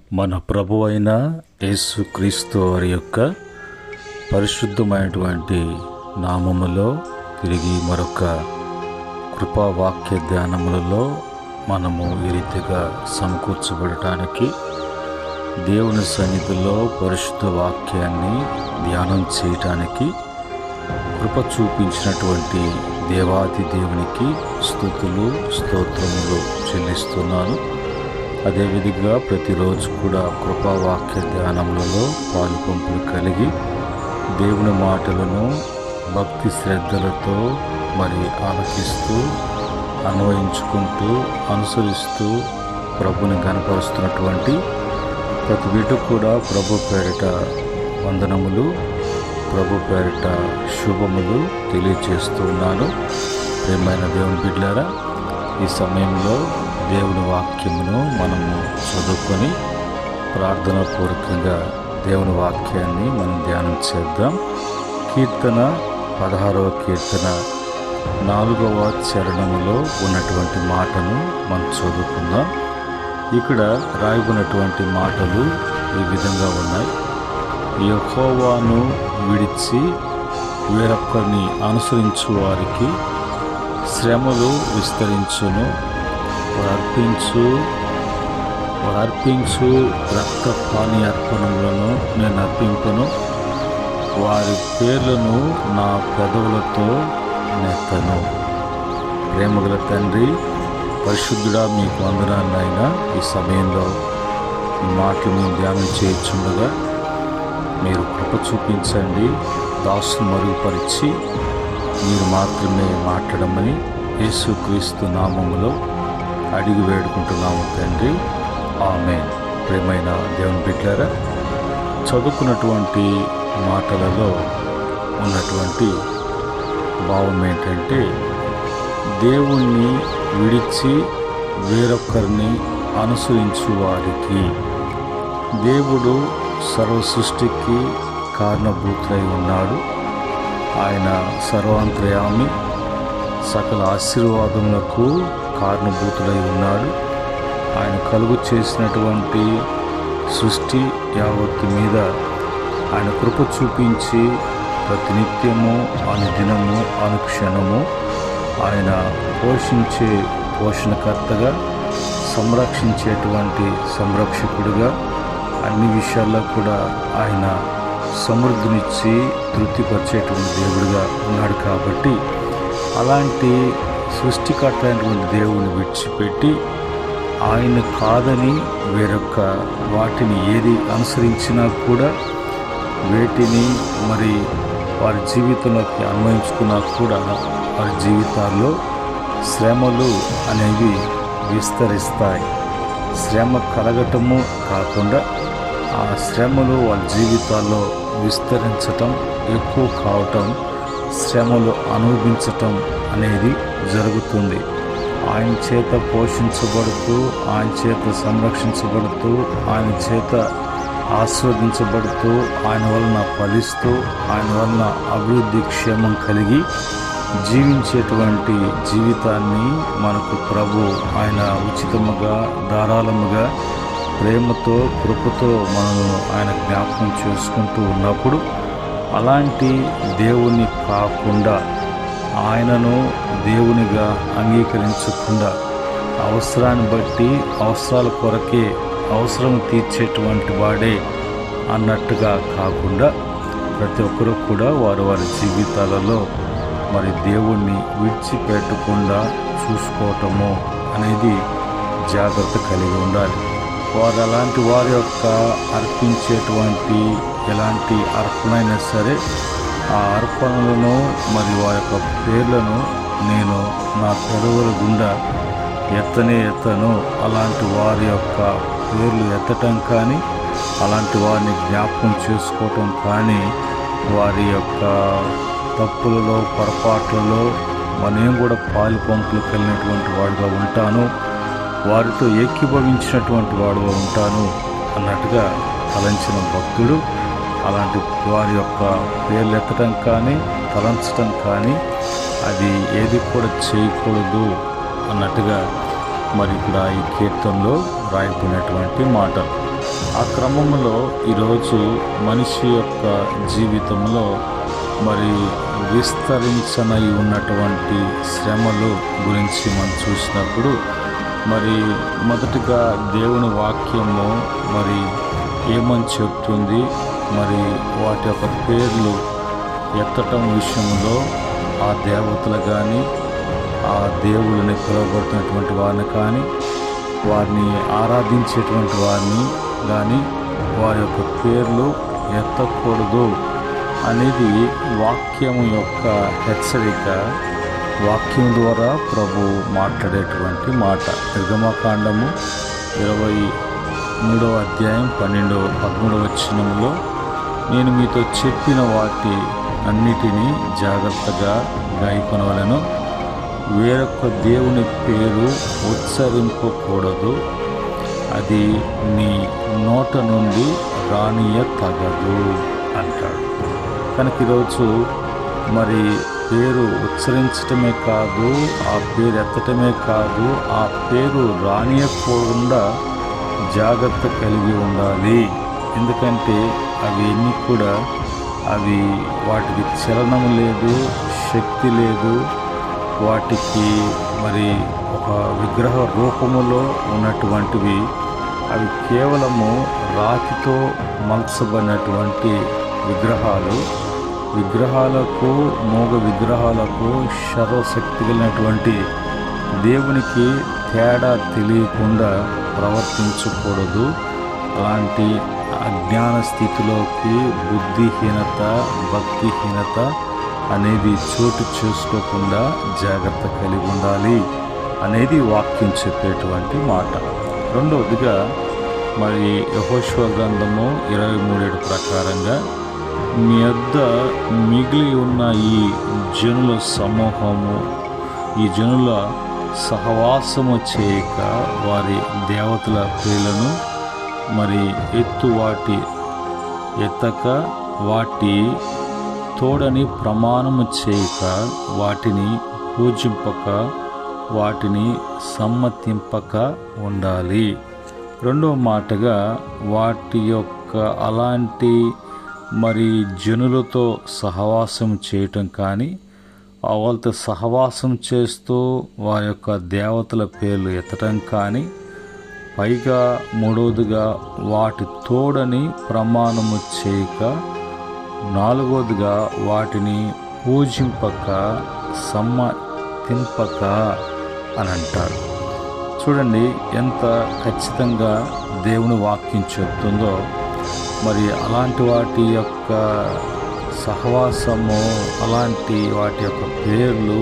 మన ప్రభు అయిన యేసుక్రీస్తు వారి యొక్క పరిశుద్ధమైనటువంటి నామములో తిరిగి మరొక కృపావాక్య ధ్యానములలో మనము ఈ రీతిగా సమకూర్చబడటానికి దేవుని సన్నిధిలో పరిశుద్ధ వాక్యాన్ని ధ్యానం చేయటానికి కృప చూపించినటువంటి దేవాది దేవునికి స్తుతులు స్తోత్రములు చెల్లిస్తున్నాను. అదేవిధంగా ప్రతిరోజు కూడా కృపావాక్య ధ్యానములలో పాలుపంపులు కలిగి దేవుని మాటలను భక్తి శ్రద్ధలతో ఆలకిస్తూ అన్వయించుకుంటూ అనుసరిస్తూ ప్రభుని కనపరుస్తున్నటువంటి ప్రతి బిడ్డ కూడా ప్రభు పేరిట వందనములు, ప్రభు పేరిట శుభములు తెలియచేస్తూ ఉన్నాను. ప్రియమైన దేవుని బిడ్డలారా, ఈ సమయంలో దేవుని వాక్యమును మనము చదువుకొని ప్రార్థనాపూర్వకంగా దేవుని వాక్యాన్ని మనం ధ్యానం చేద్దాం. కీర్తన 16వ కీర్తన 4వ చరణములో ఉన్నటువంటి మాటను మనం చదువుకుందాం. ఇక్కడ రాయబడినటువంటి మాటలు ఈ విధంగా ఉన్నాయి. యెహోవాను విడిచి వేరొకరిని అనుసరించు వారికి శ్రమలు విస్తరించును. వారు అర్పించు రక్తపాని అర్పణములను నేను అర్పింపను. వారి పేర్లను నా పెదవులతో నెత్తను. ప్రేమగల తండ్రి, పరిశుద్ధుడా, మీకు వందనాలైనా ఈ సమయంలో ఈ మాటలు మేము ధ్యానం చేయుచుండగా మీరు కృప చూపించండి. దాసును మరుగుపరిచి మీరు మాత్రమే మాట్లాడమని యేసుక్రీస్తు నామములో అడిగి వేడుకుంటున్నాము తండ్రి, ఆమేన్. ప్రియమైన దేవుని బిడ్డలారా, చదువుకున్నటువంటి మాటలలో ఉన్నటువంటి భావం ఏంటంటే, దేవుణ్ణి విడిచి వేరొకరిని అనుసరించు వారికి దేవుడు సర్వ సృష్టికి కారణభూతులై ఉన్నాడు. ఆయన సర్వాంతర్యామి, సకల ఆశీర్వాదములకు కారణభూతులై ఉన్నాడు. ఆయన కలుగు చేసినటువంటి సృష్టి యావత్తు మీద ఆయన కృప చూపించి ప్రతినిత్యము, అనుదినము, అనుక్షణము ఆయన పోషించే పోషణకర్తగా, సంరక్షించేటువంటి సంరక్షకుడిగా, అన్ని విషయాల్లో కూడా ఆయన సమృద్ధినిచ్చి తృప్తిపరిచేటువంటి దేవుడిగా ఉన్నాడు. కాబట్టి అలాంటి సృష్టికర్త అయినటువంటి దేవుని విడిచిపెట్టి ఆయన కాదని వేరొక వాటిని ఏది అనుసరించినా కూడా, వేటిని వారి జీవితంలోకి అన్వయించుకున్నా కూడా వారి జీవితాల్లో శ్రమలు అనేవి విస్తరిస్తాయి. శ్రమ కలగటము కాకుండా ఆ శ్రమలు వాళ్ళ జీవితాల్లో విస్తరించటం, ఎక్కువ కావటం, శ్రమలు అనుభవించటం అనేది జరుగుతుంది. ఆయన చేత పోషించబడుతూ, ఆయన చేత సంరక్షించబడుతూ, ఆయన చేత ఆస్వాదించబడుతూ, ఆయన వలన ఫలిస్తూ, ఆయన వలన అభివృద్ధి క్షేమం కలిగి జీవించేటువంటి జీవితాన్ని మనకు ప్రభు ఆయన ఉచితముగా, ధారాళముగా, ప్రేమతో, కృపతో మనల్ని ఆయన జ్ఞాపకం చేసుకుంటూ ఉన్నప్పుడు, అలాంటి దేవుని కాకుండా, ఆయనను దేవునిగా అంగీకరించకుండా, అవసరాన్ని బట్టి అవసరాల కొరకే అవసరం తీర్చేటువంటి వాడే అన్నట్టుగా కాకుండా, ప్రతి ఒక్కరూ కూడా వారి వారి జీవితాలలో దేవుణ్ణి విడిచిపెట్టకుండా చూసుకోవటము అనేది జాగ్రత్త కలిగి ఉండాలి. వారు అలాంటి వారి యొక్క అర్పించేటువంటి ఎలాంటి అర్పణైనా సరే, ఆ అర్పణలను వారి యొక్క పేర్లను నేను నా పెదవుల గుండా ఎత్తను. అలాంటి వారి యొక్క పేర్లు ఎత్తటం కానీ, అలాంటి వారిని జ్ఞాపకం చేసుకోవటం కానీ, వారి యొక్క తప్పులలో, పొరపాట్లలో నేను కూడా పాలు పంపులు కలిగినటువంటి వాడుగా ఉంటాను, వారితో ఏకీభవించినటువంటి వాడుగా ఉంటాను అన్నట్టుగా తలంచిన భక్తుడు అలాంటి వారి యొక్క పేర్లు ఎత్తడం కానీ, తలంచడం కానీ అది ఏది కూడా చేయకూడదు అన్నట్టుగా ఇక్కడ ఈ కీర్తనలో రాయబడినటువంటి మాట. ఆ క్రమంలో ఈరోజు మనిషి యొక్క జీవితంలో మరి విస్తరించనై ఉన్నటువంటి శ్రమలు గురించి మనం చూసినప్పుడు మరి మొదటిగా దేవుని వాక్యము మరి ఏమని చెప్తుంది, మరి వాటి యొక్క పేర్లు ఎత్తటం విషయంలో ఆ దేవతలు కానీ ఆ దేవుళ్ళని పిలువబడుతున్నటువంటి వారిని కానీ వారిని ఆరాధించేటువంటి వారిని కానీ వారి యొక్క పేర్లు ఎత్తకూడదు అనేది వాక్యము యొక్క హెచ్చరిక. వాక్యం ద్వారా ప్రభు మాట్లాడేటువంటి మాట. నిర్గమకాండము 23వ అధ్యాయం 13వ వచనములో నేను మీతో చెప్పిన వాటి అన్నిటినీ జాగ్రత్తగా గాయకొనవలెను, వేరొక దేవుని పేరు ఉచ్చరింపకూడదు, అది నీ నోట నుండి రానియతగదు అంటాడు. కనుక ఈరోజు మరి పేరు ఉచ్చరించటమే కాదు, ఆ పేరు ఎత్తటమే కాదు, ఆ పేరు రానియకుండా జాగ్రత్త కలిగి ఉండాలి. ఎందుకంటే అవి ఎన్ని కూడా వాటికి చలనం లేదు, శక్తి లేదు. వాటికి మరి ఒక విగ్రహ రూపములో ఉన్నటువంటివి. అవి కేవలము రాతితో మలచబడినటువంటి విగ్రహాలకు మూగ విగ్రహాలకు సర్వశక్తి కలిగినటువంటి దేవునికి తేడా తెలియకుండా ప్రవర్తించకూడదు. అలాంటి అజ్ఞాన స్థితిలోకి బుద్ధిహీనత, భక్తిహీనత అనేది చోటు చేసుకోకుండా జాగ్రత్త కలిగి ఉండాలి అనేది వాక్యం చెప్పేటువంటి మాట. రెండవదిగా మరి యెహోషువ గ్రంథము 23:7 ప్రకారంగా మీ వద్ద మిగిలి ఉన్న ఈ జనుల సమూహము, ఈ జనుల సహవాసము చేయక వారి దేవతల పేర్లను మరి ఎత్తక వాటి తోడని ప్రమాణము చేయక వాటిని పూజింపక వాటిని సమ్మతింపక ఉండాలి. రెండవ మాటగా వాటి యొక్క అలాంటి మరి జనులతో సహవాసం చేయటం కానీ, వాళ్ళతో సహవాసం చేస్తూ వారి యొక్క దేవతల పేర్లు ఎత్తటం కానీ, పైగా మూడవదిగా వాటి తోడని ప్రమాణము చేయక, నాలుగవదిగా వాటిని పూజింపక సమ్మతింపక అని అంటారు. చూడండి ఎంత ఖచ్చితంగా దేవుని వాక్యం చెప్తుందో. మరి అలాంటి వాటి యొక్క సహవాసము, అలాంటి వాటి యొక్క పేర్లు,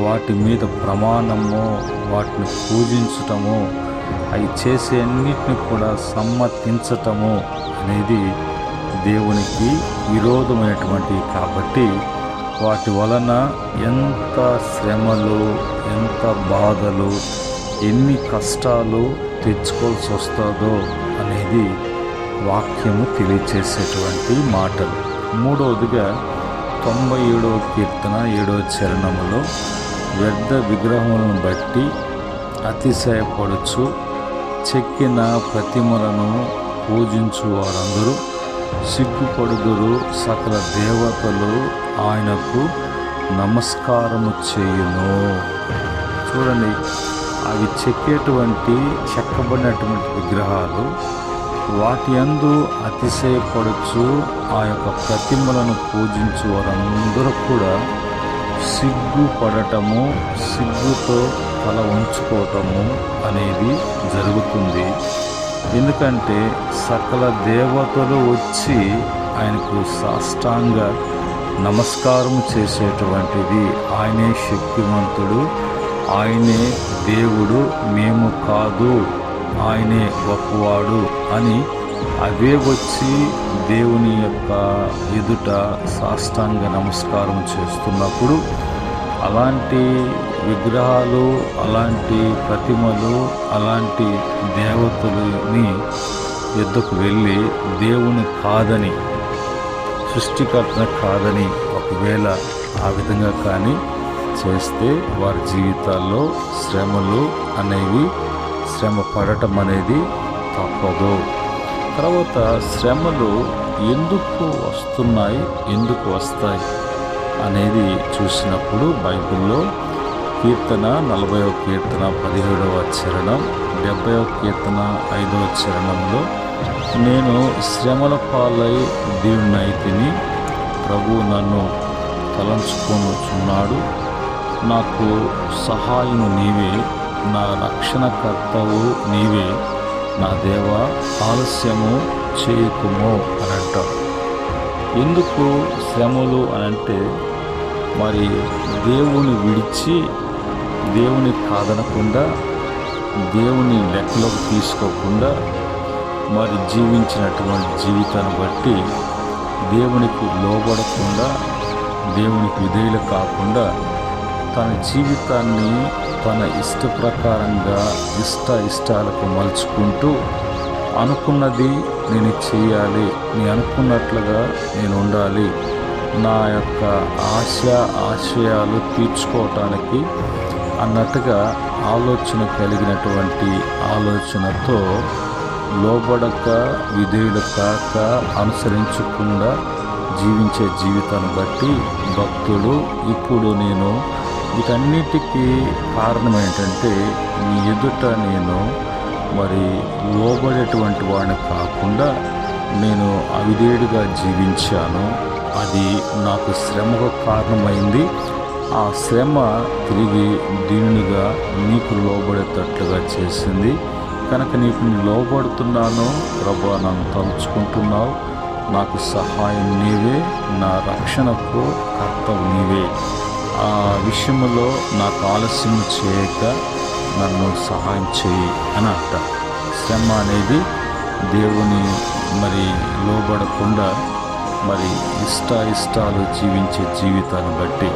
వాటి మీద ప్రమాణము, వాటిని పూజించటము, అవి చేసే అన్నిటిని కూడా సమ్మతించటము అనేది దేవునికి విరోధమైనటువంటి. కాబట్టి వాటి వలన ఎంత శ్రమలు, ఎంత బాధలు, ఎన్ని కష్టాలు తెచ్చుకోవాల్సి వస్తుందో అనేది వాక్యము తెలియచేసేటువంటి మాటలు. మూడవదిగా 97వ కీర్తన 7వ చరణములో వ్యర్థ విగ్రహములను బట్టి అతిశయపడుచు చెక్కిన ప్రతిమలను పూజించు వారందరూ సిగ్గుపడుదురు, సకల దేవతలు ఆయనకు నమస్కారము చేయును. చూడండి, అవి చెక్కబడినటువంటి విగ్రహాలు, వాటి యందు అతిశయపడుచు ఆ యొక్క ప్రతిమలను పూజించు వారందరూ కూడా సిగ్గుపడటము, సిగ్గుతో తల ఉంచుకోవటము అనేది జరుగుతుంది. ఎందుకంటే సకల దేవతలు వచ్చి ఆయనకు సాష్టాంగ నమస్కారం చేసేటువంటిది. ఆయనే శక్తివంతుడు, ఆయనే దేవుడు, మేము కాదు, ఆయనే గొప్పవాడు అని అవే వచ్చి దేవుని యొక్క ఎదుట సాష్టాంగ నమస్కారం చేస్తున్నప్పుడు అలాంటి విగ్రహాలు, అలాంటి ప్రతిమలు, అలాంటి దేవతలని ఎద్దుకు వెళ్ళి దేవుని కాదని, సృష్టికర్తను కాదని ఒకవేళ ఆ విధంగా కానీ చేస్తే వారి జీవితాల్లో శ్రమలు అనేవి, శ్రమ పడటం అనేది తప్పదు. తర్వాత శ్రమలు ఎందుకు వస్తున్నాయి, ఎందుకు వస్తాయి అనేది చూసినప్పుడు బైబిల్లో కీర్తన 40వ కీర్తన 17వ చరణం, 70వ కీర్తన 5వ చరణంలో నేను శ్రమల పాలై దీనునైతిని, ప్రభు నన్ను తలంచుకొనుచున్నాడు, నాకు సహాయము నీవే, నా రక్షణకర్తవు నీవే, నా దేవా ఆలస్యము చేయకుము అని అంటాం. ఎందుకు శ్రమలు అని అంటే, మరి దేవుని విడిచి దేవుని కాదనకుండా, దేవుని లెక్కలోకి తీసుకోకుండా మరి జీవించినటువంటి జీవితాన్ని బట్టి దేవునికి లోబడకుండా, దేవునికి విధేయులు కాకుండా తన జీవితాన్ని తన ఇష్ట ప్రకారంగా ఇష్టాలకు మలుచుకుంటూ అనుకున్నది నేను చేయాలి, నేను అనుకున్నట్లుగా నేను ఉండాలి, నా యొక్క ఆశయాలు తీర్చుకోవటానికి అన్నట్టుగా ఆలోచన కలిగినటువంటి ఆలోచనతో లోబడక, విధేయులు కాక, అనుసరించకుండా జీవించే జీవితాన్ని బట్టి భక్తుడు ఇప్పుడు నేను వీటన్నిటికీ కారణం ఏంటంటే, నీ ఎదుట నేను మరి లోబడేటువంటి వాడిని కాకుండా నేను అవిధేయుడిగా జీవించాను. అది నాకు శ్రమకు కారణమైంది. ఆ శ్రమ తిరిగి దీనునిగా నీకు లోబడేటట్లుగా చేసింది. కనుక నీకు నేను లోబడుతున్నాను ప్రభువా, నన్ను తలుచుకుంటున్నావు, నాకు సహాయం నీవే, నా రక్షణకు కర్తవు నీవే, ఆ విషయంలో నాకు ఆలస్యం చేయక నన్ను సహాయం చేయి అని అంట. శ్రమ అనేది దేవుని మరి లోబడకుండా మరి ఇష్టాలు జీవించే జీవితాన్ని బట్టి.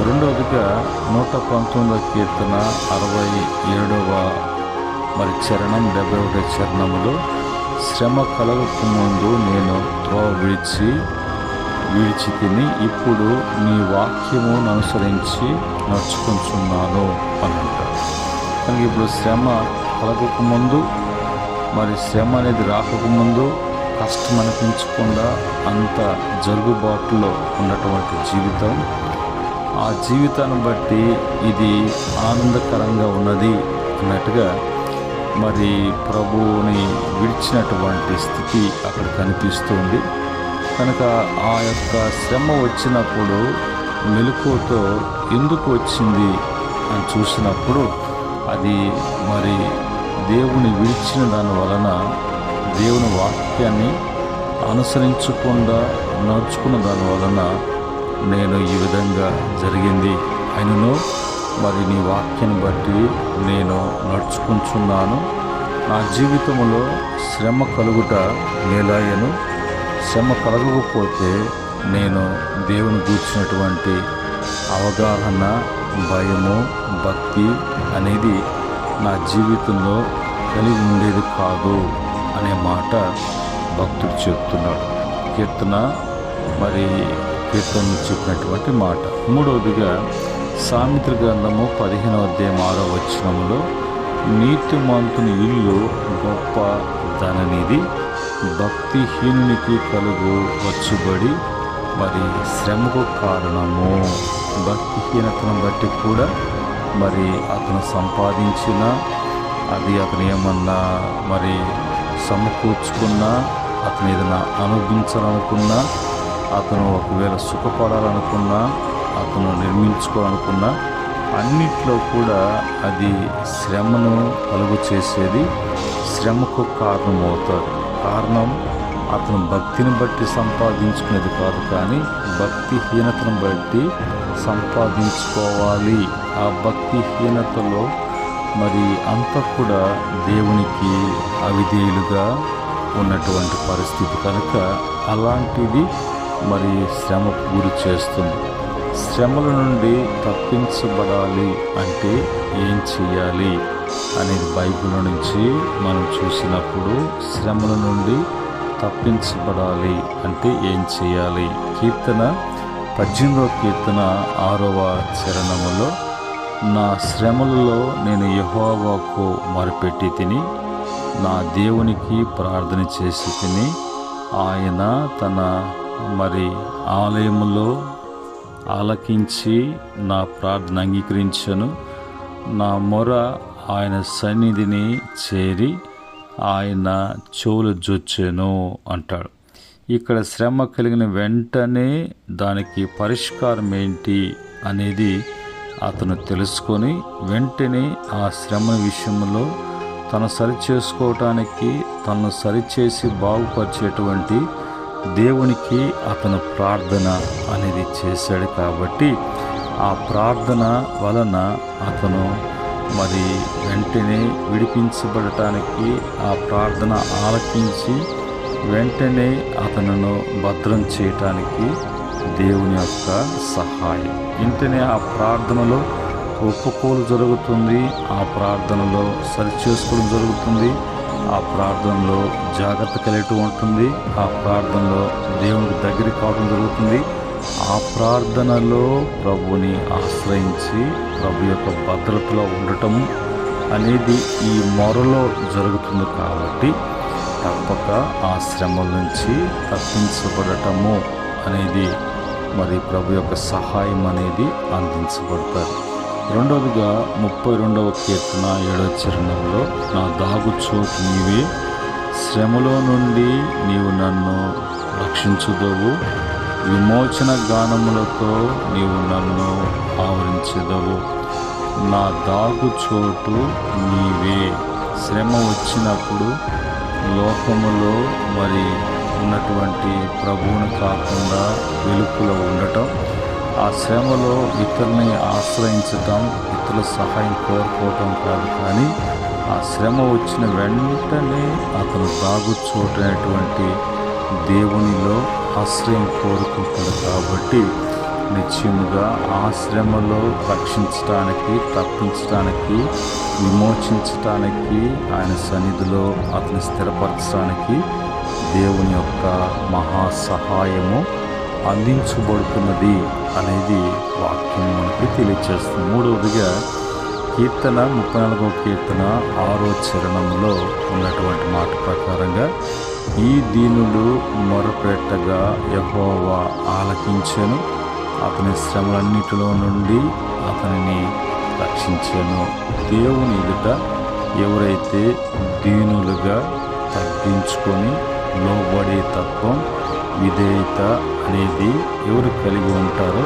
రెండవదిగా 119వ కీర్తన 67వ మరి చరణం, 71వ చరణంలో శ్రమ కలగక ముందు నేను త్రోవ విడిచి తిని ఇప్పుడు నీ వాక్యమును అనుసరించి నడుచుకుంటున్నాను అని అంటారు. కానీ ఇప్పుడు శ్రమ కలగకముందు, మరి శ్రమ అనేది రాకముందు కష్టం అనిపించకుండా అంత జరుగుబాటులో ఉన్నటువంటి జీవితం, ఆ జీవితాన్ని బట్టి ఇది ఆనందకరంగా ఉన్నది అన్నట్టుగా మరి ప్రభువుని విడిచినటువంటి స్థితి అక్కడ కనిపిస్తుంది. కనుక ఆ యొక్క శ్రమ వచ్చినప్పుడు మెలకువతో ఎందుకు వచ్చింది అని చూసినప్పుడు అది మరి దేవుని విడిచిన దాని వలన, దేవుని వాక్యాన్ని అనుసరించకుండా నడుచుకున్న దాని వలన నేను ఈ విధంగా జరిగింది. అయినను మరి నీ వాక్యాన్ని బట్టి నేను నడుచుకుంటున్నాను. నా జీవితంలో శ్రమ కలుగుట మేలాయను. శ్రమ కలగకపోతే నేను దేవుని గూర్చినటువంటి అవగాహన, భయము, భక్తి అనేది నా జీవితంలో కలిగి ఉండేది కాదు అనే మాట భక్తుడు చెప్తున్నాడు. కీర్తన చెప్పినటువంటి మాట. మూడవదిగా సామెతల గ్రంథము 15వ అధ్యాయం 6వ వచనములో నీతిమంతుని ఇల్లు గొప్ప ధననిధి, భక్తిహీనునికి కలుగు వచ్చుబడి మరి శ్రమకు కారణము. భక్తిహీనతను బట్టి కూడా మరి అతను సంపాదించిన అది అతను ఏమన్నా మరి సమకూర్చుకున్నా, అతను ఏదైనా అనుభవించాలనుకున్నా, అతను ఒకవేళ సుఖపడాలనుకున్నా, అతను నిర్మించుకోవాలనుకున్నా అన్నిట్లో కూడా అది శ్రమను కలుగు చేసేది, శ్రమకు కారణమవుతారు. కారణం అతను భక్తిని బట్టి సంపాదించుకునేది కాదు, కానీ భక్తిహీనతను బట్టి సంపాదించుకోవాలి. ఆ భక్తిహీనతలో మరి అంతా కూడా దేవునికి అవిధేయులుగా ఉన్నటువంటి పరిస్థితి. కనుక అలాంటిది మరి శ్రమకు గురి చేస్తుంది. శ్రమల నుండి తప్పించబడాలి అంటే ఏం చేయాలి అనేది బైబిల్ నుంచి మనం చూసినప్పుడు, శ్రమల నుండి తప్పించబడాలి అంటే ఏం చేయాలి? కీర్తన 18వ కీర్తన 6వ చరణములో నా శ్రమలలో నేను యెహోవాకు మొరపెట్టి తిని నా దేవునికి ప్రార్థన చేసి తిని ఆయన తన ఆలయములో ఆలకించి నా ప్రార్థన అంగీకరించను. నా మొర ఆయన సన్నిధిని చేరి ఆయన చెవులు జొచ్చెను అంటాడు. ఇక్కడ శ్రమ కలిగిన వెంటనే దానికి పరిష్కారం ఏంటి అనేది అతను తెలుసుకొని వెంటనే ఆ శ్రమ విషయంలో తను సరిచేసుకోవటానికి తను సరిచేసి బాగుపరిచేటువంటి దేవునికి అతను ప్రార్థన అనేది చేశాడు. కాబట్టి ఆ ప్రార్థన వలన అతను వెంటనే విడిపించబడటానికి ఆ ప్రార్థన ఆలకించి వెంటనే అతనును భద్రం చేయటానికి దేవుని యొక్క సహాయం. వెంటనే ఆ ప్రార్థనలో ఒప్పుకోలు జరుగుతుంది, ఆ ప్రార్థనలో సరిచేసుకోవడం జరుగుతుంది, ఆ ప్రార్థనలో జాగ్రత్త కలిగి ఉంటుంది, ఆ ప్రార్థనలో దేవునికి దగ్గర కావడం జరుగుతుంది. ఆ ప్రార్థనలో ప్రభుని ఆశ్రయించి ప్రభు యొక్క భద్రతలో ఉండటం అనేది ఈ మొరలో జరుగుతుంది. కాబట్టి తప్పక ఆ శ్రమల నుంచి తప్పించబడటము అనేది ప్రభు యొక్క సహాయం అనేది అందించబడతారు. రెండవదిగా 32వ కీర్తన 7వ చరణంలో నా దాగుచోటు నీవే, శ్రమలో నుండి నీవు నన్ను రక్షించుదవు, విమోచన గానములతో నీవు నన్ను ఆవరించెదవు. నా దాగుచోటు నీవే. శ్రమ వచ్చినప్పుడు లోకములో ఉన్నటువంటి ప్రభువును కాకుండా వెలుపులో ఉండటం, ఆ శ్రమలో ఇతరుల్ని ఆశ్రయించటం, ఇతరుల సహాయం కోరుకోవటం కాదు, కానీ ఆ శ్రమ వచ్చిన వెంటనే అతను దాగుచోటైనటువంటి దేవునిలో ఆశ్రయం కోరుకుంటాడు. కాబట్టి నిశ్చయముగా ఆ శ్రమలో రక్షించటానికి, తప్పించటానికి, విమోచించటానికి, ఆయన సన్నిధిలో అతని స్థిరపరచడానికి దేవుని యొక్క మహాసహాయము అందించబడుతున్నది అనేది వాక్యం మనకి తెలియజేస్తుంది. మూడవదిగా కీర్తన 34వ కీర్తన 6వ చరణంలో ఉన్నటువంటి మాట ప్రకారంగా ఈ దీనులు మొరపెట్టగా యెహోవా ఆలకించెను, అతని శ్రమలన్నిటిలో నుండి అతనిని రక్షించెను. దేవుని ఎదుట ఎవరైతే దీనులుగా తగ్గించుకొని లోబడే తత్వం, విధేయత అనేది ఎవరు కలిగి ఉంటారో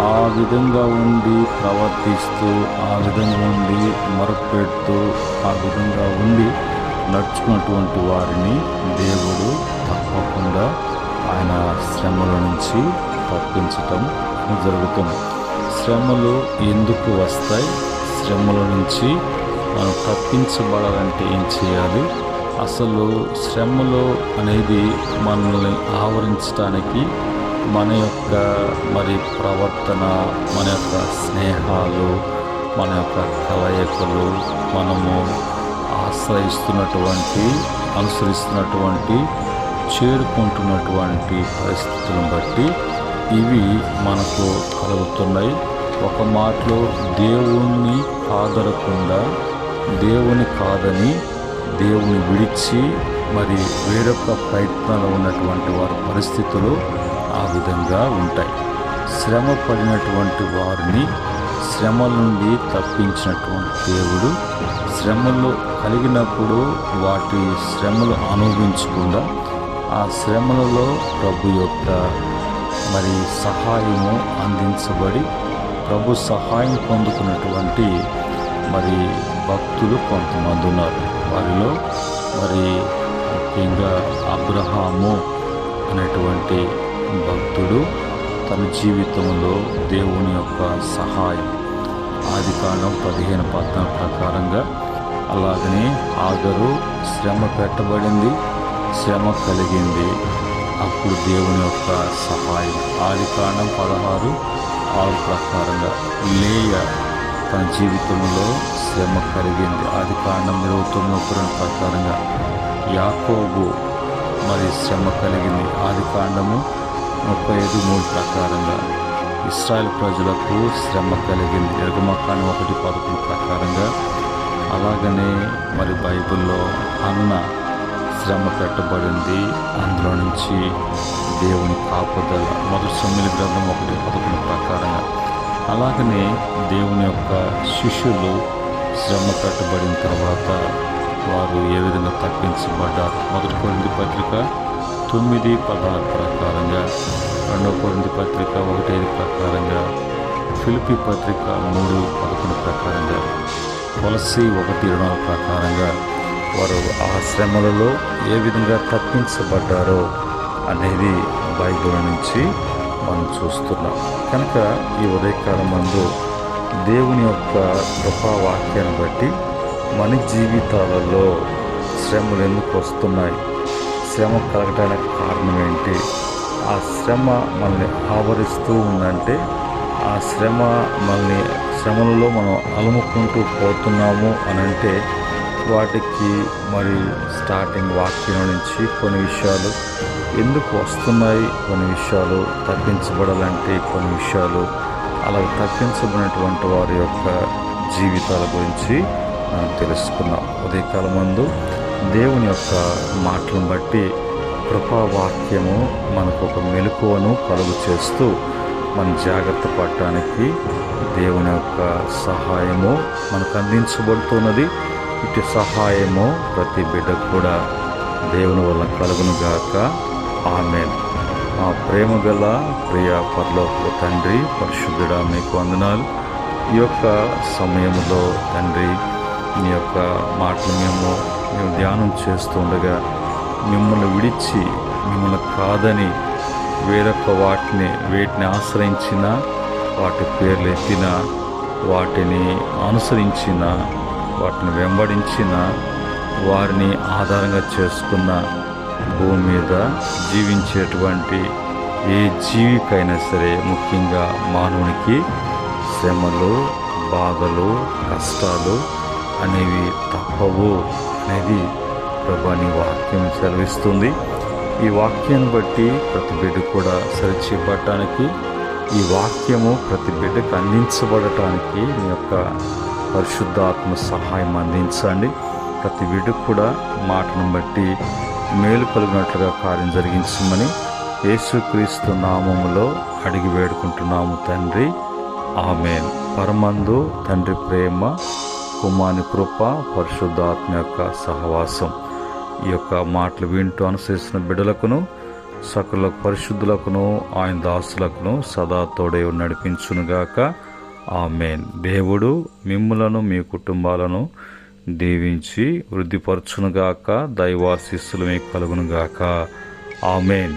ఆ విధంగా ఉండి ప్రవర్తిస్తూ, ఆ విధంగా ఉండి మొరపెడుతూ, ఆ విధంగా ఉండి నడుచుకున్నటువంటి వారిని దేవుడు తప్పకుండా ఆయన శ్రమల నుంచి తప్పించటం జరుగుతుంది. శ్రమలు ఎందుకు వస్తాయి? శ్రమల నుంచి మనం తప్పించబడాలంటే ఏం చేయాలి? అసలు శ్రమలు అనేది మనల్ని ఆవరించడానికి మన యొక్క ప్రవర్తన, మన యొక్క స్నేహాలు, మన యొక్క కలయికలు, మనము ఆశ్రయిస్తున్నటువంటి, అనుసరిస్తున్నటువంటి, చేరుకుంటున్నటువంటి పరిస్థితులను బట్టి ఇవి మనకు కలుగుతున్నాయి. ఒక మాటలో దేవుణ్ణి కాదనకుండా, దేవుని కాదని దేవుని విడిచి వేరొక ప్రయత్నాలు ఉన్నటువంటి వారి పరిస్థితులు ఆ విధంగా ఉంటాయి. శ్రమ పడినటువంటి వారిని శ్రమల నుండి తప్పించినటువంటి దేవుడు శ్రమలు కలిగినప్పుడు వాటి శ్రమలు అనుభవించకుండా ఆ శ్రమలలో ప్రభు యొక్క సహాయము అందించబడి ప్రభు సహాయం పొందుకున్నటువంటి భక్తులు కొంతమంది ఉన్నారు. వారిలో ముఖ్యంగా అబ్రహాము అనేటువంటి భక్తుడు తన జీవితంలో దేవుని యొక్క సహాయం ఆదికాండం 15:14 ప్రకారంగా, అలాగనే ఆగరు శ్రమ పెట్టబడింది, శ్రమ కలిగింది, అప్పుడు దేవుని యొక్క సహాయం. ఆదికాండం 16:6 ప్రకారంగా లేయ తన జీవితంలో శ్రమ కలిగింది. ఆదికాండం 29:2 ప్రకారంగా యాకోబు శ్రమ కలిగింది. ఆదికాండము 35:3 ప్రకారంగా ఇశ్రాయేలు ప్రజలకు శ్రమ కలిగింది. నిర్గమకాండం 1:11 ప్రకారంగా అలాగనే మరి బైబిల్లో అన్న శ్రమ పెట్టబడింది. అందులో నుంచి దేవుని కాపుదల మొదటి సమూయేలు గ్రంథం 1:11 ప్రకారంగా. అలాగనే దేవుని యొక్క శిష్యులు శ్రమ పెట్టబడిన తర్వాత వారు ఏ విధంగా తప్పించబడ్డారు. మొదటి కొరింథీ పత్రిక 9:16 ప్రకారంగా, 2 కొరింథీ పత్రిక 1:5 ప్రకారంగా, ఫిలిప్పీ పత్రిక 3:11 ప్రకారంగా, కొలస్సీ 1:24 ప్రకారంగా వారు ఆ శ్రమలలో ఏ విధంగా తప్పించబడ్డారో అనేది బైబిల్ నుంచి మనం చూస్తున్నాం. కనుక ఈ ఉదయకాలం మందు దేవుని యొక్క కృపావాక్యాన్ని బట్టి మన జీవితాలలో శ్రమలు ఎందుకు వస్తున్నాయి, శ్రమ కలగడానికి కారణం ఏంటి, ఆ శ్రమ మనల్ని ఆవరిస్తూ ఉందంటే ఆ శ్రమలలో మనం అలుముకుంటూ పోతున్నాము అని అంటే వాటికి మరి స్టార్టింగ్ వాక్యం నుంచి కొన్ని విషయాలు ఎందుకు వస్తున్నాయి, కొన్ని విషయాలు తప్పించబడాలంటే కొన్ని విషయాలు, అలాగే తప్పించబడినటువంటి వారి యొక్క జీవితాల గురించి మనం తెలుసుకున్నాం. ఉదయకాలం ముందు దేవుని యొక్క మాటలను బట్టి కృపావాక్యము మనకు ఒక మెలకువను కలుగు చేస్తూ మన జాగ్రత్త పడటానికి దేవుని యొక్క సహాయము మనకు అందించబడుతున్నది. ఇటు సహాయము ప్రతి బిడ్డకు కూడా దేవుని వల్ల కలుగునుగాక. ఆమేన్. మా ప్రేమ గల ప్రియ పరలోకపు తండ్రి, పరిశుద్ధుడా, మీకు వందనాలు. ఈ యొక్క సమయంలో తండ్రి మీ యొక్క మాటలు మేము ధ్యానం చేస్తుండగా మిమ్మల్ని విడిచి మిమ్మల్ని కాదని వేరొక వేటిని ఆశ్రయించిన, వాటి పేర్లు ఎత్తిన, వాటిని అనుసరించిన, వాటిని వెంబడించిన, వారిని ఆధారంగా చేసుకున్న భూమి మీద జీవించేటువంటి ఏ జీవికైనా సరే, ముఖ్యంగా మానవునికి శ్రమలు, బాధలు, కష్టాలు అనేవి తప్పవు అనేది ప్రభువా నీ వాక్యం సెలవిస్తుంది. ఈ వాక్యాన్ని బట్టి ప్రతి బిడ్డ కూడా సరిచేపట్టడానికి, ఈ వాక్యము ప్రతి బిడ్డకు అందించబడటానికి మీ యొక్క పరిశుద్ధాత్మ సహాయం అందించండి. ప్రతి బిడ్డకు కూడా మాటను బట్టి మేలు కలిగినట్లుగా కార్యం జరిగించమని యేసుక్రీస్తు నామములో అడిగి వేడుకుంటున్నాము తండ్రి. ఆమేన్. పరమందు తండ్రి ప్రేమ, కుమారుని కృప, పరిశుద్ధాత్మ యొక్క సహవాసం ఈ యొక్క మాటలు వింటూ అనుసరిస్తున్న బిడ్డలకును, సకల పరిశుద్ధులకును, ఆయన దాసులకును సదా తోడే నడిపించునుగాక. ఆమేన్. దేవుడు మిమ్ములను మీ కుటుంబాలను దీవించి వృద్ధిపరచునుగాక. దైవాశీస్సులు మీకు కలుగునుగాక. ఆమేన్.